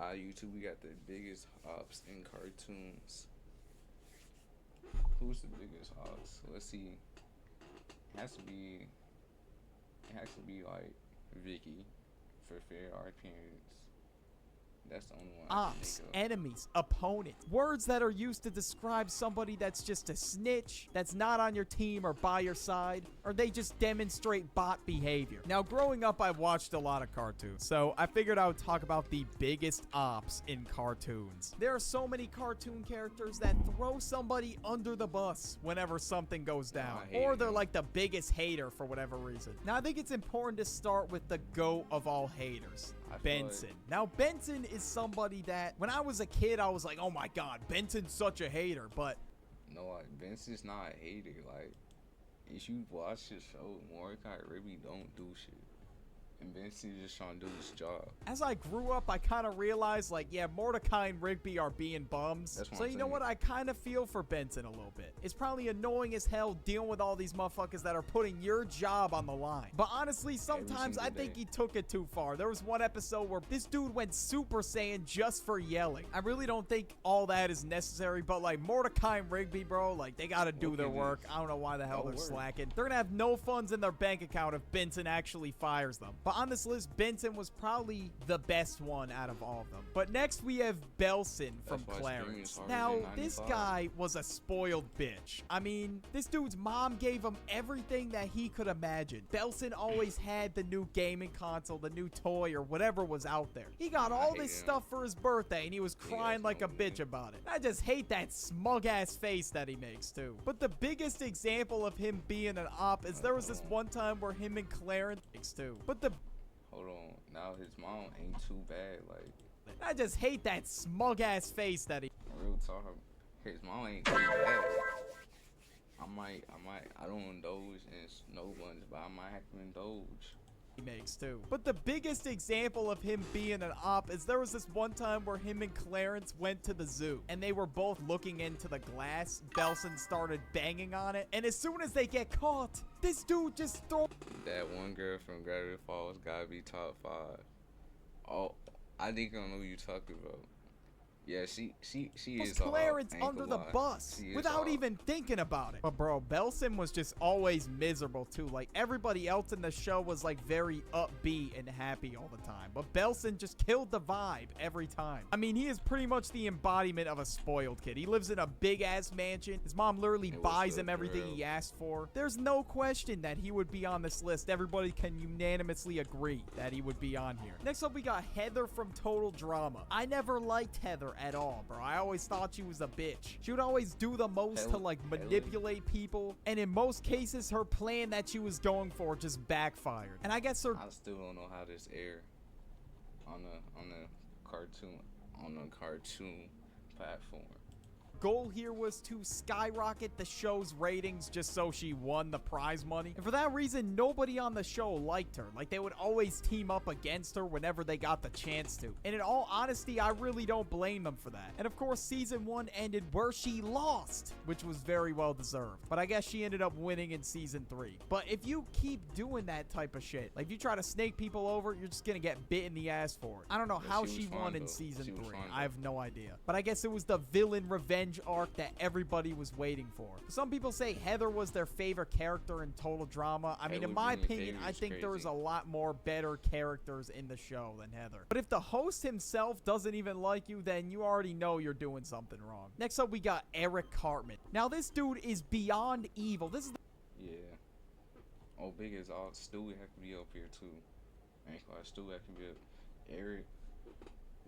YouTube, we got the biggest ops in cartoons. Who's the biggest ops? Let's see. It has to be. It has to be like Vicky for fair art appearance. That's the only one I can Ops, think of. enemies, opponents. Words that are used to describe somebody that's just a snitch, that's not on your team or by your side, or they just demonstrate bot behavior. Now, growing up, I watched a lot of cartoons, so I figured I would talk about the biggest ops in cartoons. There are so many cartoon characters that throw somebody under the bus whenever something goes down, or they're like the biggest hater for whatever reason. Now, I think it's important to start with the GOAT of all haters, Benson. Now, Benson is somebody that when I was a kid, I was like, oh my god, Benson's such a hater, but no, like Benson's not a hater. Like, if you watch the show, Mordecai really don't do shit. And Benson's just trying to do his job. As I grew up, I kind of realized, like, yeah, Mordecai and Rigby are being bums. That's what So I'm you know saying. what? I kind of feel for Benson a little bit. It's probably annoying as hell dealing with all these motherfuckers that are putting your job on the line. But honestly, sometimes I think he took it too far. There was one episode where this dude went Super Saiyan just for yelling. I really don't think all that is necessary, but like Mordecai and Rigby, bro, like they gotta do their work. I don't know why the hell they're slacking. They're gonna have no funds in their bank account if Benson actually fires them. But on this list, Benson was probably the best one out of all of them. But next we have Belson from Clarence. Now, this guy was a spoiled bitch. I mean, this dude's mom gave him everything that he could imagine. Belson always had the new gaming console, the new toy, or whatever was out there. He got all this stuff for his birthday, and he was crying like a bitch about it. I just hate that smug-ass face that he makes, too. But the biggest example of him being an op is there was this one time where him and Clarence too. But the hold on, now his mom ain't too bad. Like, I just hate that smug-ass face that he... real talk, his mom ain't too bad. I don't indulge in no ones, but I might have to indulge. Makes too. But the biggest example of him being an op is there was this one time where him and Clarence went to the zoo and they were both looking into the glass. Belson started banging on it, and as soon as they get caught, this dude just throw... That one girl from Gravity Falls gotta be top 5. Oh, I think I know who you talking about. Yeah, she is Clarence under the bus without even thinking about it. But bro, Belson was just always miserable too. Like everybody else in the show was like very upbeat and happy all the time. But Belson just killed the vibe every time. I mean, he is pretty much the embodiment of a spoiled kid. He lives in a big ass mansion. His mom literally buys him everything he asked for. There's no question that he would be on this list. Everybody can unanimously agree that he would be on here. Next up, we got Heather from Total Drama. I never liked Heather at all, bro. I always thought she was a bitch. She would always do the most to like manipulate people, and in most cases her plan that she was going for just backfired. And I guess I still don't know how this aired on a cartoon platform. Goal here was to skyrocket the show's ratings just so she won the prize money. And for that reason, nobody on the show liked her. Like, they would always team up against her whenever they got the chance to. And in all honesty, I really don't blame them for that. And of course, season 1 ended where she lost, which was very well deserved. But I guess she ended up winning in season 3. But if you keep doing that type of shit, like if you try to snake people over, you're just gonna get bit in the ass for it. I don't know how she won in season 3. I have no idea. But I guess it was the villain revenge arc that everybody was waiting for. Some people say Heather was their favorite character in Total Drama. I mean, in my opinion, I think there was a lot more better characters in the show than Heather. But if the host himself doesn't even like you, then you already know you're doing something wrong. Next up, we got Eric Cartman. Now, this dude is beyond evil. This is yeah. Oh, big as all. Stewie have to be up here too. And Stewie have to be up. Eric.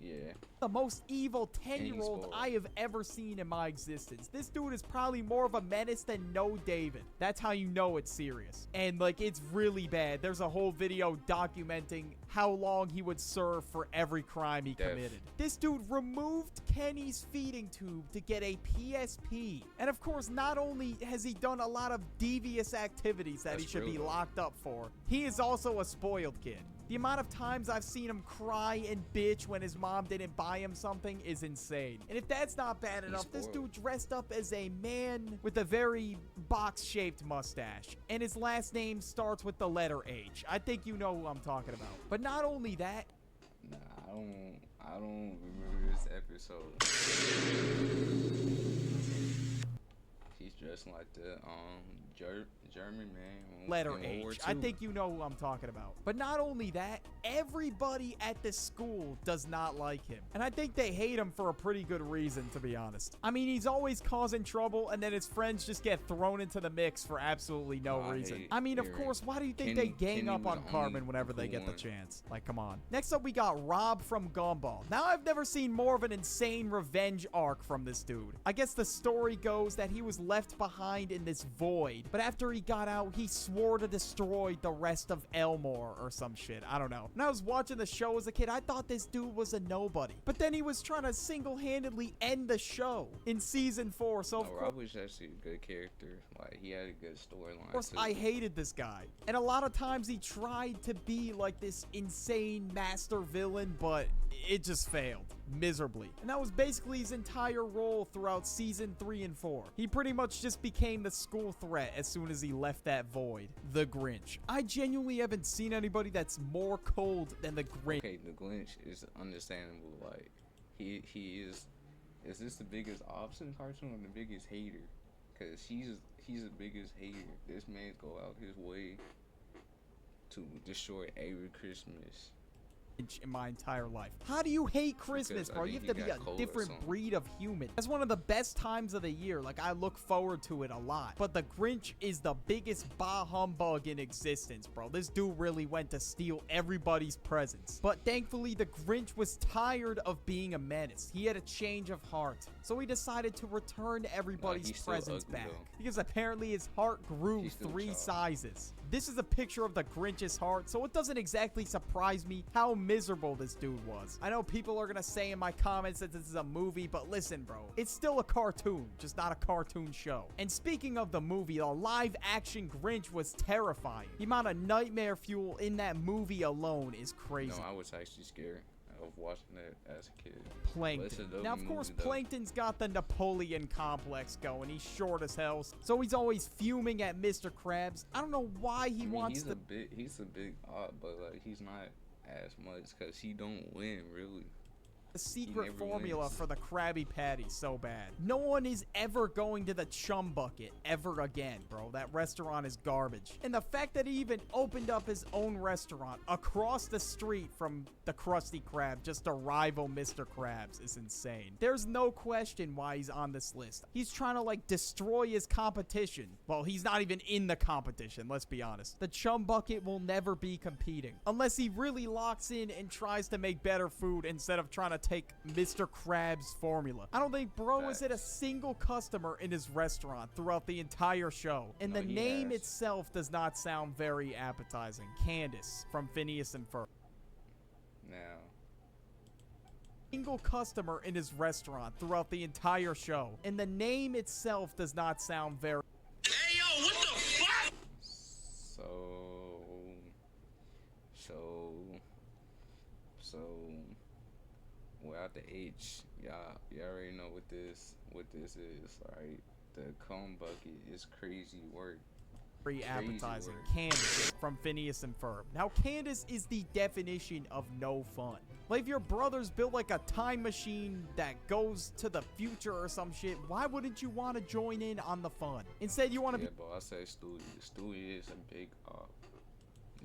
Yeah. The most evil 10-year-old I have ever seen in my existence. This dude is probably more of a menace than No David. That's how you know it's serious. And like, it's really bad. There's a whole video documenting how long he would serve for every crime he committed. This dude removed Kenny's feeding tube to get a PSP. And of course, not only has he done a lot of devious activities that he should be locked up for, he is also a spoiled kid. The amount of times I've seen him cry and bitch when his mom didn't buy him something is insane. And if that's not bad enough, this dude dressed up as a man with a very box-shaped mustache. And his last name starts with the letter H. I think you know who I'm talking about. But not only that, Nah, I I don't remember this episode. He's dressing like the German man. Letter in World War H. II. I think you know who I'm talking about. But not only that, everybody at this school does not like him. And I think they hate him for a pretty good reason, to be honest. I mean, he's always causing trouble, and then his friends just get thrown into the mix for absolutely no reason. I mean, of course, why do you think they gang up on Carmen whenever they get the chance? Like, come on. Next up, we got Rob from Gumball. Now, I've never seen more of an insane revenge arc from this dude. I guess the story goes that he was left behind in this void, but after he got out, he swore to destroy the rest of Elmore or some shit. I don't know. When I was watching the show as a kid, I thought this dude was a nobody, but then he was trying to single-handedly end the show in season 4. So Rob was actually a good character. Like, he had a good storyline. Of course, I hated this guy, and a lot of times he tried to be like this insane master villain, but it just failed miserably. And that was basically his entire role throughout season 3 and 4. He pretty much just became the school threat as soon as he left that void. The Grinch. I genuinely haven't seen anybody that's more cold than the Grinch. Okay, the Grinch is understandable. Like, he is this the biggest Opps cartoon or the biggest hater? Because he's the biggest hater. This man go out his way to destroy every Christmas in my entire life. How do you hate Christmas, bro? You have to be a different breed of human. That's one of the best times of the year. Like, I look forward to it a lot. But the Grinch is the biggest bah humbug in existence, bro. This dude really went to steal everybody's presents. But thankfully, the Grinch was tired of being a menace. He had a change of heart. So he decided to return everybody's presents back. Because apparently his heart grew 3 sizes. This is a picture of the Grinch's heart, so it doesn't exactly surprise me how miserable this dude was. I know people are gonna say in my comments that this is a movie, but listen, bro, it's still a cartoon, just not a cartoon show. And speaking of the movie, the live-action Grinch was terrifying. The amount of nightmare fuel in that movie alone is crazy. No, I was actually scared of watching it as a kid. Plankton. Now, of course, Plankton's got the Napoleon complex going. He's short as hell, so he's always fuming at Mr. Krabs. I don't know why he wants to... He's a big odd, but like, he's not as much because he don't win, really. The secret formula for the Krabby Patty so bad. No one is ever going to the Chum Bucket ever again, bro. That restaurant is garbage. And the fact that he even opened up his own restaurant across the street from the Krusty Krab just to rival Mr. Krabs is insane. There's no question why he's on this list. He's trying to like destroy his competition. Well, he's not even in the competition, let's be honest. The Chum Bucket will never be competing unless he really locks in and tries to make better food instead of trying to take Mr. Krabs' formula. I don't think bro has hit a single customer in his restaurant throughout the entire show. And the name itself does not sound very appetizing. Candace from Phineas and Ferb. Now. Single customer in his restaurant throughout the entire show. And the name itself does not sound very... Hey, yo, what the fuck? So... Without the H, y'all already know what this is, right? The Comb Bucket is crazy work. Very appetizing. Candace from Phineas and Ferb. Now, Candace is the definition of no fun. Like, if your brothers built like a time machine that goes to the future or some shit, why wouldn't you want to join in on the fun? Instead, you want to be... Yeah, but I say Stewie. Stewie is a big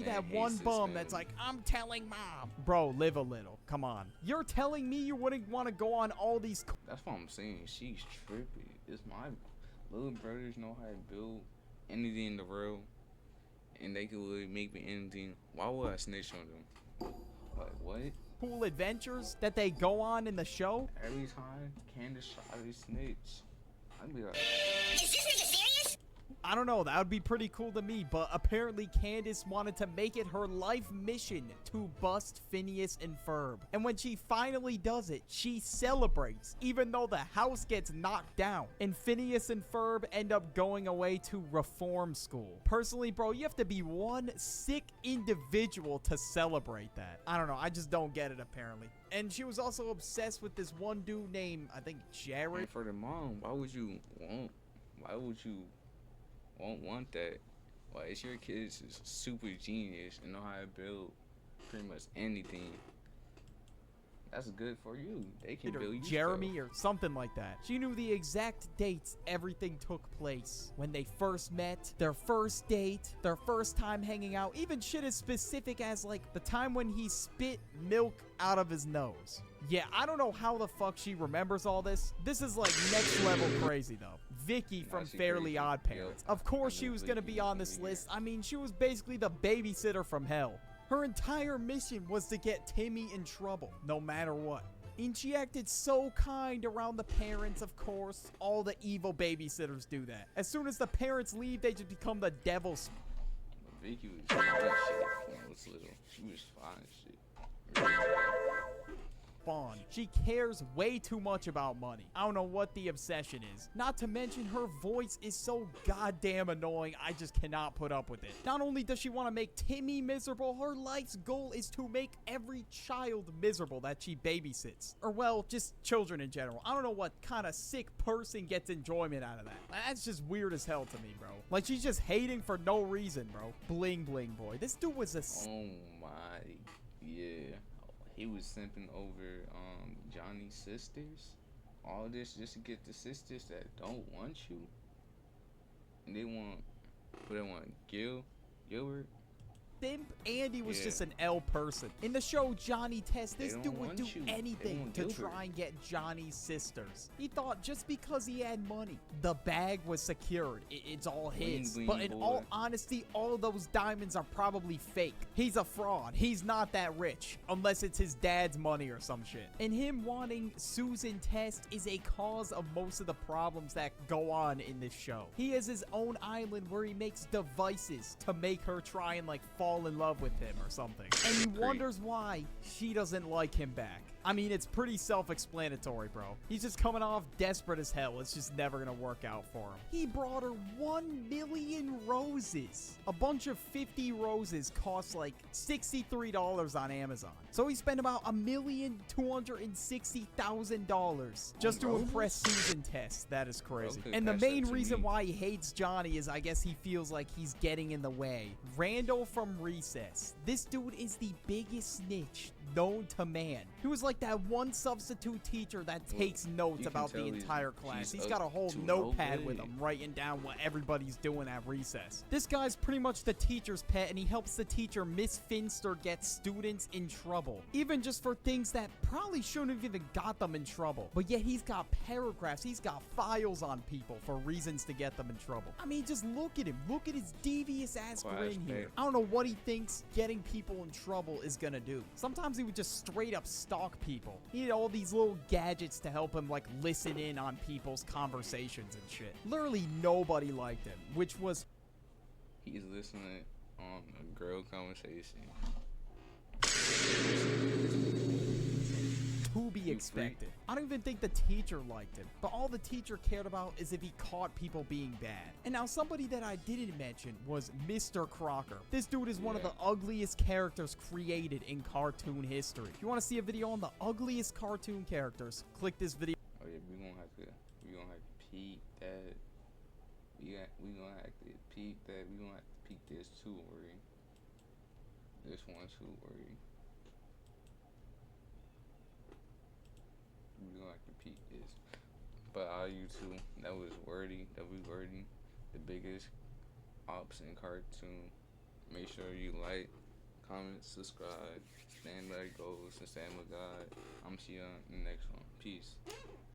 that one bum that's like, I'm telling mom. Bro, live a little. Come on. You're telling me you wouldn't want to go on all these... That's what I'm saying. She's trippy. It's my little brothers know how to build anything in the world, and they can really make me anything. Why would I snitch on them? Like, what? Cool adventures that they go on in the show? Every time Candace tried to snitch, I'd be like... Is this nigga serious? I don't know, that would be pretty cool to me, but apparently Candace wanted to make it her life mission to bust Phineas and Ferb. And when she finally does it, she celebrates, even though the house gets knocked down. And Phineas and Ferb end up going away to reform school. Personally, bro, you have to be one sick individual to celebrate that. I don't know, I just don't get it apparently. And she was also obsessed with this one dude named, I think, Jared. And for the mom, why would you want that? Like, it's your kids is super genius and know how to build pretty much anything. That's good for you. They can Or build you Jeremy stuff. or something like that. She knew the exact dates everything took place. When they first met, their first date, their first time hanging out, even shit as specific as like the time when he spit milk out of his nose. Yeah, I don't know how the fuck she remembers all this. This is like next level crazy though. Vicky Nah, from she Fairly crazy. Odd Parents. Yep. Of course I she knew was gonna Vicky be was on gonna this be here. list. I mean, she was basically the babysitter from hell. Her entire mission was to get Timmy in trouble, no matter what. And she acted so kind around the parents, of course. All the evil babysitters do that. As soon as the parents leave, they just become the devil's. Vicky was fine as shit when I was little. She was fine as shit. Really. Spawn. She cares way too much about money. I don't know what the obsession is. Not to mention her voice is so goddamn annoying, I just cannot put up with it. Not only does she want to make Timmy miserable, her life's goal is to make every child miserable that she babysits. Or well, just children in general. I don't know what kind of sick person gets enjoyment out of that. That's just weird as hell to me, bro. Like she's just hating for no reason, bro. Bling bling boy. This dude was a Oh my, yeah. He was simping over Johnny's sisters. All this just to get the sisters that don't want you. And they want Gilbert. simp, and he was Yeah. just an L person. In the show Johnny Test, this They dude don't would want do you. They anything want to Gilbert. try and get Johnny's sisters. He thought just because he had money, the bag was secured. It's all Bling, his. bling, But in boy. all honesty, all of those diamonds are probably fake. He's a fraud. He's not that rich, unless it's his dad's money or some shit. And him wanting Susan Test is a cause of most of the problems that go on in this show. He has his own island where he makes devices to make her try and like fall in love with him or something. And he Great. wonders why she doesn't like him back. I mean, it's pretty self-explanatory, bro. He's just coming off desperate as hell. It's just never gonna work out for him. He brought her 1 million roses. A bunch of 50 roses cost like $63 on Amazon. So he spent about $1,260,000 just to roses? impress Susan Test. That is crazy. Okay, And the pass that main to reason me. why he hates Johnny is I guess he feels like he's getting in the way. Randall from Recess. This dude is the biggest snitch known to man. He was like that one substitute teacher that Well, takes notes you can about the tell entire class. he's He's got a up whole to notepad no with good. him writing down what everybody's doing at recess. This guy's pretty much the teacher's pet, and he helps the teacher, Miss Finster, get students in trouble. Even just for things that probably shouldn't have even got them in trouble. But yet he's got paragraphs, he's got files on people for reasons to get them in trouble. I mean, just look at him. Look at his devious ass grin here. I don't know what he thinks getting people in trouble is gonna do. Sometimes he would just straight up stalk people. He had all these little gadgets to help him like listen in on people's conversations and shit. Literally nobody liked him, which was He's listening on a girl conversation. to be expected. I don't even think the teacher liked him, but all the teacher cared about is if he caught people being bad. And now somebody that I didn't mention was Mr. Crocker. This dude is one of Yeah. the ugliest characters created in cartoon history. If you want to see a video on the ugliest cartoon characters, click this video. Oh yeah, we gonna have to peep that. We gonna have to peep that. We gonna have to peep this too, Wurdie. This one too, Wurdie. We gonna have to peep this. But you two, that was Wurdie. The biggest Opps in cartoon. Make sure you like, comment, subscribe, stand by goals, and stand with God. I'm see you on the next one. Peace.